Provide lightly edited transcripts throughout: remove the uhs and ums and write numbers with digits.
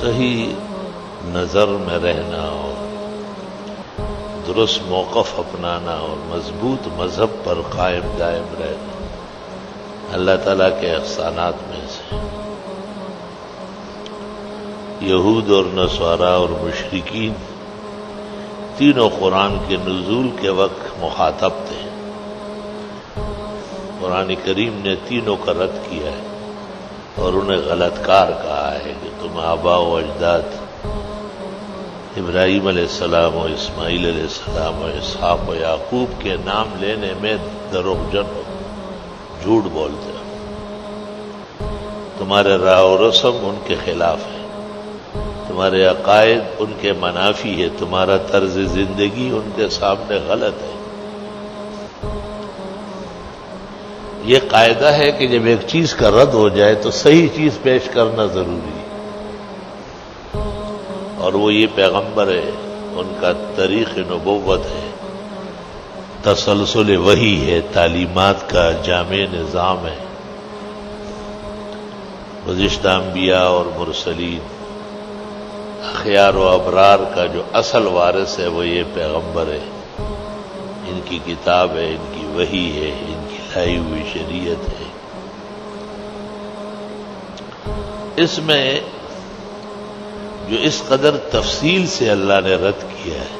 صحیح نظر میں رہنا اور درست موقف اپنانا اور مضبوط مذہب پر قائم دائم رہنا اللہ تعالیٰ کے احسانات میں سے۔ یہود اور نصارہ اور مشرکین تینوں قرآن کے نزول کے وقت مخاطب تھے۔ قرآن کریم نے تینوں کا رد کیا ہے اور انہیں غلط کار کہا ہے کہ تم آبا و اجداد ابراہیم علیہ السلام و اسماعیل علیہ السلام و اسحاق و یعقوب کے نام لینے میں دروغجن ہو، جھوٹ بولتے ہو، تمہارے راہ و رسم ان کے خلاف ہے، تمہارے عقائد ان کے منافی ہے، تمہارا طرز زندگی ان کے سامنے غلط ہے۔ یہ قاعدہ ہے کہ جب ایک چیز کا رد ہو جائے تو صحیح چیز پیش کرنا ضروری ہے، اور وہ یہ پیغمبر ہے، ان کا طریق نبوت ہے، تسلسل وحی ہے، تعلیمات کا جامع نظام ہے۔ گزشتہ انبیاء اور مرسلین، اخیار و ابرار کا جو اصل وارث ہے وہ یہ پیغمبر ہے، ان کی کتاب ہے، ان کی وحی ہے، ان کی لائی ہوئی شریعت ہے۔ اس میں جو اس قدر تفصیل سے اللہ نے رد کیا ہے،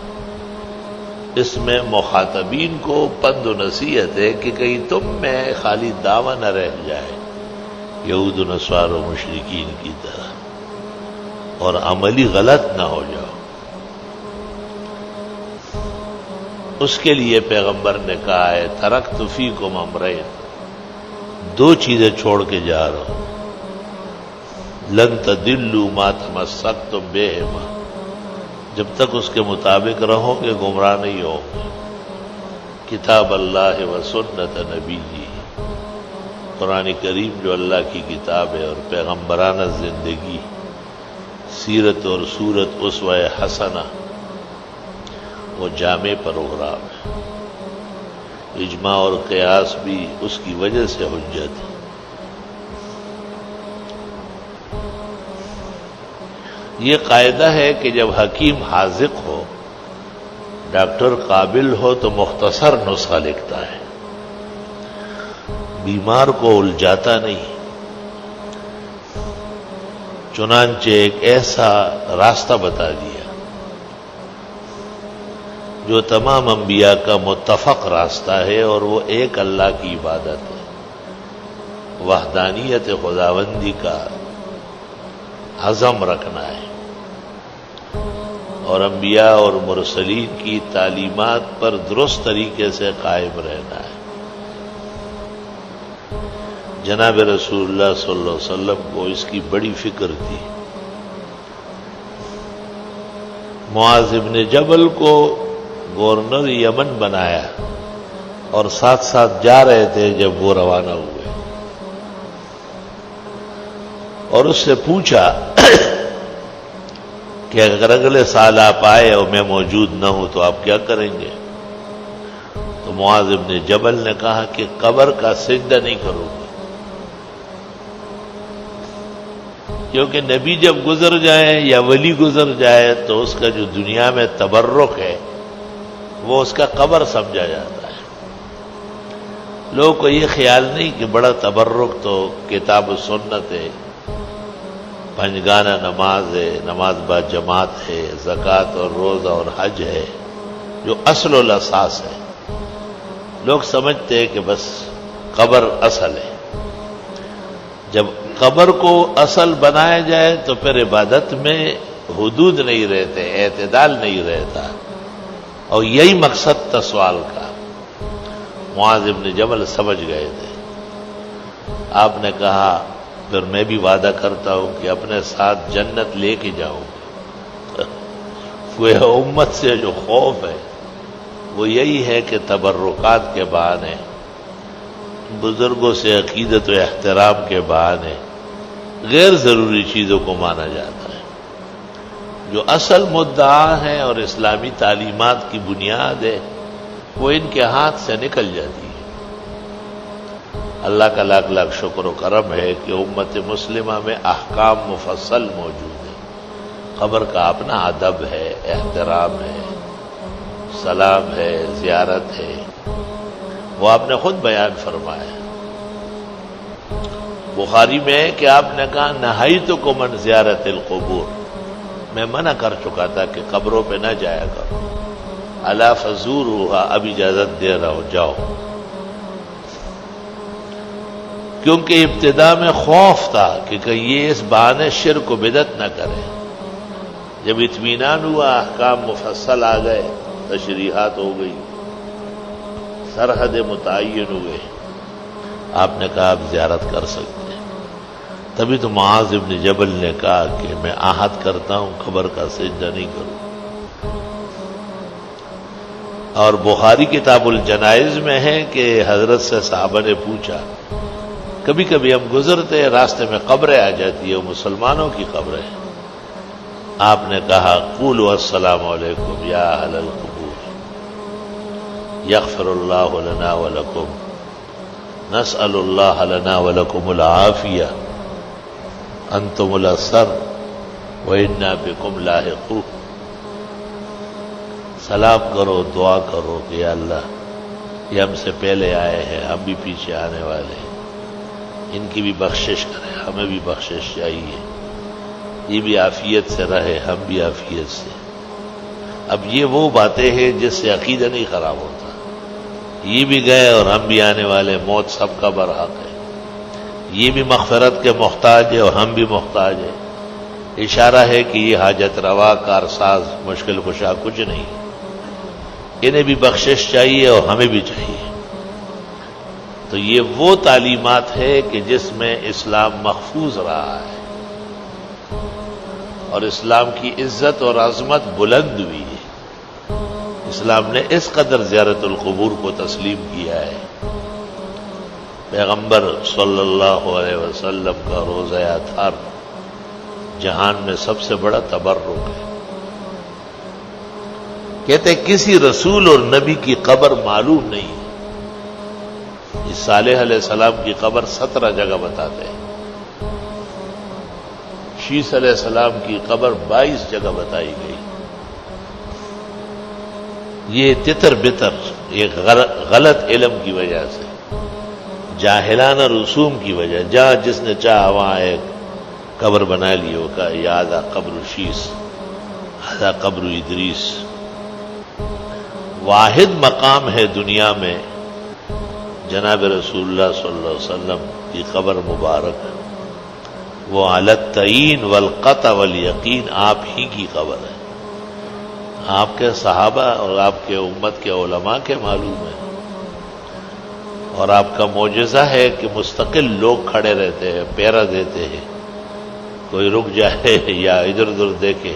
اس میں مخاطبین کو پند و نصیحت ہے کہ کہیں تم میں خالی دعویٰ نہ رہ جائے یہود و نصارہ و مشرکین کی طرح، اور عملی غلط نہ ہو جاؤ۔ اس کے لیے پیغمبر نے کہا ہے ترکت فیکم امرین، دو چیزیں چھوڑ کے جا رہا ہوں، لن تضلوا ما تمسکتم بہما، جب تک اس کے مطابق رہو گے گمراہ نہیں ہو گے، کتاب اللہ و سنت نبی، قرآن کریم جو اللہ کی کتاب ہے، اور پیغمبرانہ زندگی، سیرت اور صورت اسوہ حسنہ، وہ جامع پروگرام ہے۔ اجماع اور قیاس بھی اس کی وجہ سے حجت ہے۔ یہ قاعدہ ہے کہ جب حکیم حاذق ہو، ڈاکٹر قابل ہو تو مختصر نسخہ لکھتا ہے، بیمار کو الجھاتا نہیں۔ چنانچہ ایک ایسا راستہ بتا دیا جو تمام انبیاء کا متفق راستہ ہے، اور وہ ایک اللہ کی عبادت ہے، وحدانیت خداوندی کا عزم رکھنا ہے، اور انبیاء اور مرسلین کی تعلیمات پر درست طریقے سے قائم رہنا ہے۔ جناب رسول اللہ صلی اللہ علیہ وسلم کو اس کی بڑی فکر تھی۔ معاذ بن جبل کو گورنر یمن بنایا، اور ساتھ ساتھ جا رہے تھے جب وہ روانہ ہوئے، اور اس سے پوچھا کہ اگر اگلے سال آپ آئے اور میں موجود نہ ہوں تو آپ کیا کریں گے؟ تو معاذ بن جبل نے کہا کہ قبر کا سجدہ نہیں کروں گا، کیونکہ نبی جب گزر جائے یا ولی گزر جائے تو اس کا جو دنیا میں تبرک ہے وہ اس کا قبر سمجھا جاتا ہے۔ لوگوں کو یہ خیال نہیں کہ بڑا تبرک تو کتاب و سنت ہے، پنجگانہ نماز ہے، نماز با جماعت ہے، زکوٰۃ اور روزہ اور حج ہے، جو اصل الاساس ہے۔ لوگ سمجھتے ہیں کہ بس قبر اصل ہے۔ جب قبر کو اصل بنایا جائے تو پھر عبادت میں حدود نہیں رہتے، اعتدال نہیں رہتا، اور یہی مقصد تھا سوال کا۔ معاذ بن جبل سمجھ گئے تھے۔ آپ نے کہا پھر میں بھی وعدہ کرتا ہوں کہ اپنے ساتھ جنت لے کے جاؤں گا۔ کوئی امت سے جو خوف ہے وہ یہی ہے کہ تبرکات کے بہانے، بزرگوں سے عقیدت و احترام کے بہانے غیر ضروری چیزوں کو مانا جاتا ہے۔ جو اصل مدعا ہے اور اسلامی تعلیمات کی بنیاد ہے وہ ان کے ہاتھ سے نکل جاتی ہے۔ اللہ کا لاکھ لاکھ شکر و کرم ہے کہ امت مسلمہ میں احکام مفصل موجود ہیں، قبر کا اپنا ادب ہے، احترام ہے، سلام ہے، زیارت ہے، وہ آپ نے خود بیان فرمایا۔ بخاری میں ہے کہ آپ نے کہا نہیتکم عن زیارت القبور، میں منع کر چکا تھا کہ قبروں پہ نہ جایا کرو، الا فزوروها، اب اجازت دے رہا ہوں جاؤ۔ کیونکہ ابتدا میں خوف تھا کہ کہیں یہ اس بہانے شرک و بدعت نہ کرے۔ جب اطمینان ہوا، احکام مفصل آ گئے، تشریحات ہو گئی، سرحد متعین ہوئے، آپ نے کہا آپ زیارت کر سکتے ہیں۔ تبھی تو معاذ ابن جبل نے کہا کہ میں عہد کرتا ہوں قبر کا سجدہ نہیں کروں۔ اور بخاری کتاب الجنائز میں ہے کہ حضرت سے صحابہ نے پوچھا، کبھی کبھی ہم گزرتے راستے میں قبریں آ جاتی ہیں، وہ مسلمانوں کی قبریں ہیں، آپ نے کہا قولوا السلام علیکم یا اہل القبور، یغفر اللہ لنا ولکم، نسأل اللہ لنا ولکم العافیہ، انتم الاثر وإنا بکم لاحقون۔ سلام کرو، دعا کرو کہ یا اللہ یہ ہم سے پہلے آئے ہیں، ہم بھی پیچھے آنے والے ہیں، ان کی بھی بخشش کرے، ہمیں بھی بخشش چاہیے، یہ بھی عافیت سے رہے، ہم بھی عافیت سے۔ اب یہ وہ باتیں ہیں جس سے عقیدہ نہیں خراب ہوتا، یہ بھی گئے اور ہم بھی آنے والے، موت سب کا برحق ہے، یہ بھی مغفرت کے محتاج ہے اور ہم بھی محتاج ہیں۔ اشارہ ہے کہ یہ حاجت روا، کارساز، مشکل کشا کچھ نہیں، انہیں بھی بخشش چاہیے اور ہمیں بھی چاہیے۔ تو یہ وہ تعلیمات ہے کہ جس میں اسلام محفوظ رہا ہے اور اسلام کی عزت اور عظمت بلند ہوئی ہے۔ اسلام نے اس قدر زیارت القبور کو تسلیم کیا ہے۔ پیغمبر صلی اللہ علیہ وسلم کا روزہ اطہار جہان میں سب سے بڑا تبرک ہے۔ کہتے کسی رسول اور نبی کی قبر معلوم نہیں ہے۔ صالح علیہ السلام کی قبر 17 جگہ بتاتے ہیں، شیس علیہ السلام کی قبر 22 جگہ بتائی گئی۔ یہ تتر بتر ایک غلط علم کی وجہ سے، جاہلانہ رسوم کی وجہ، جہاں جس نے چاہا وہاں ایک قبر بنا لی، وہ کہا یہ آدھا قبر شیس، آدھا قبر ادریس۔ واحد مقام ہے دنیا میں جناب رسول اللہ صلی اللہ علیہ وسلم کی قبر مبارک، وہ علی التعین والقطع والیقین آپ ہی کی قبر ہے۔ آپ کے صحابہ اور آپ کے امت کے علماء کے معلوم ہے، اور آپ کا معجزہ ہے کہ مستقل لوگ کھڑے رہتے ہیں، پیرا دیتے ہیں، کوئی رک جائے یا ادھر ادھر دیکھے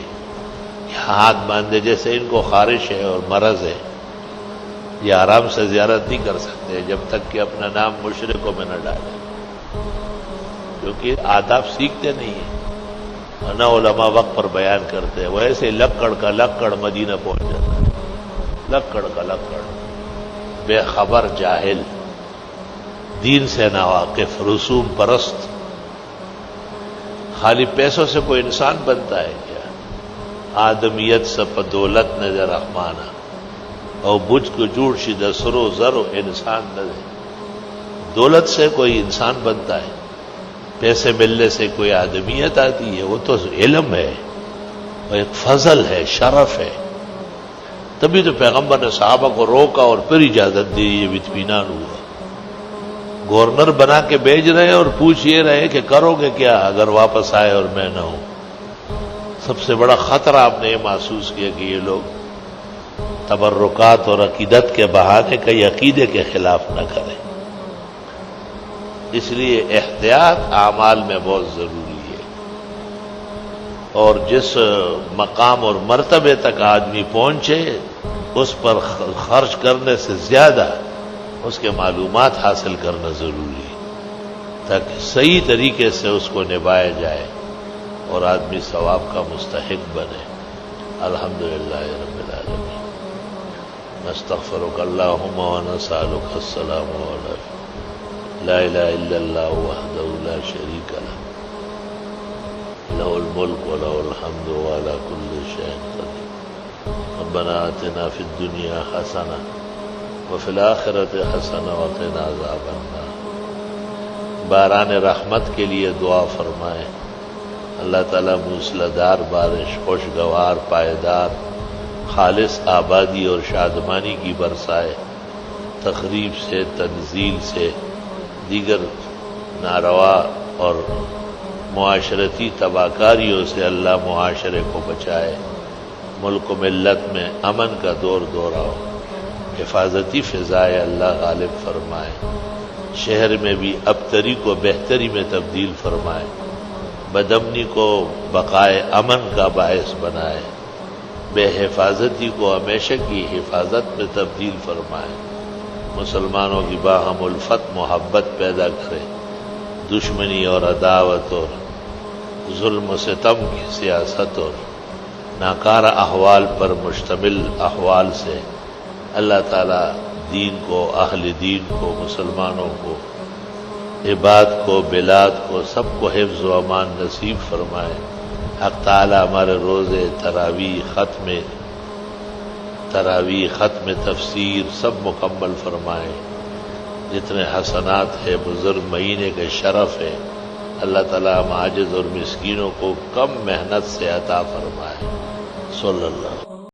یا ہاتھ باندھے، جیسے ان کو خارش ہے اور مرض ہے، یہ آرام سے زیارت نہیں کر سکتے جب تک کہ اپنا نام مشرکوں میں نہ ڈالیں، کیونکہ آداب سیکھتے نہیں ہیں، نہ علماء وقت پر بیان کرتے ہیں۔ وہ ایسے لکڑ کا لکڑ مدینہ پہنچ جاتا ہے، لکڑ کا لکڑ، بے خبر، جاہل، دین سے ناواقف، رسوم پرست۔ خالی پیسوں سے کوئی انسان بنتا ہے کیا؟ آدمیت سب دولت نظر رحمانہ، اور بجھ کو جوڑ شدہ سرو زرو انسان نہ دے۔ دولت سے کوئی انسان بنتا ہے، پیسے ملنے سے کوئی آدمیت آتی ہے، وہ تو علم ہے، وہ ایک فضل ہے، شرف ہے۔ تبھی تو پیغمبر نے صحابہ کو روکا اور پھر اجازت دی، یہ اطمینان ہوا۔ گورنر بنا کے بھیج رہے اور پوچھ یہ رہے کہ کرو گے کیا اگر واپس آئے اور میں نہ ہوں۔ سب سے بڑا خطرہ آپ نے یہ محسوس کیا کہ یہ لوگ تبرکات اور عقیدت کے بہانے کئی عقیدے کے خلاف نہ کریں۔ اس لیے احتیاط اعمال میں بہت ضروری ہے، اور جس مقام اور مرتبے تک آدمی پہنچے اس پر خرچ کرنے سے زیادہ اس کے معلومات حاصل کرنا ضروری ہے، تاکہ صحیح طریقے سے اس کو نبھایا جائے اور آدمی ثواب کا مستحق بنے۔ الحمدللہ رب العالمین، نستغفرک اللہم ونسألک السلام علیکم، لا الہ الا اللہ وحدہ لا شریک لہ، لہ الملک ولہ الحمد وعلی کل شیء قدیر ربنا آتنا فی الدنیا حسنہ وفی الآخرۃ حسنہ وقنا عذاب النار۔ باران رحمت کے لیے دعا فرمائیں، اللہ تعالیٰ موسلادھار بارش خوشگوار پائیدار خالص آبادی اور شادمانی کی برسائے، تخریب سے تنزیل سے دیگر ناروا اور معاشرتی تباہ کاریوں سے اللہ معاشرے کو بچائے، ملک و ملت میں امن کا دور دورہ ہو، حفاظتی فضائے اللہ غالب فرمائے، شہر میں بھی ابتری کو بہتری میں تبدیل فرمائے، بدامنی کو بقائے امن کا باعث بنائے، بے حفاظتی کو ہمیشہ کی حفاظت میں تبدیل فرمائے، مسلمانوں کی باہم الفت محبت پیدا کرے، دشمنی اور عداوت اور ظلم و ستم کی سیاست اور ناکارہ احوال پر مشتمل احوال سے اللہ تعالیٰ دین کو، اہل دین کو، مسلمانوں کو، عباد کو، بلاد کو، سب کو حفظ و امان نصیب فرمائے۔ حق تعالیٰ ہمارے روزے تراویح ختم تفسیر سب مکمل فرمائے، جتنے حسنات ہے بزرگ مہینے کے شرف ہے اللہ تعالیٰ ہم عاجز اور مسکینوں کو کم محنت سے عطا فرمائے۔ صلی اللہ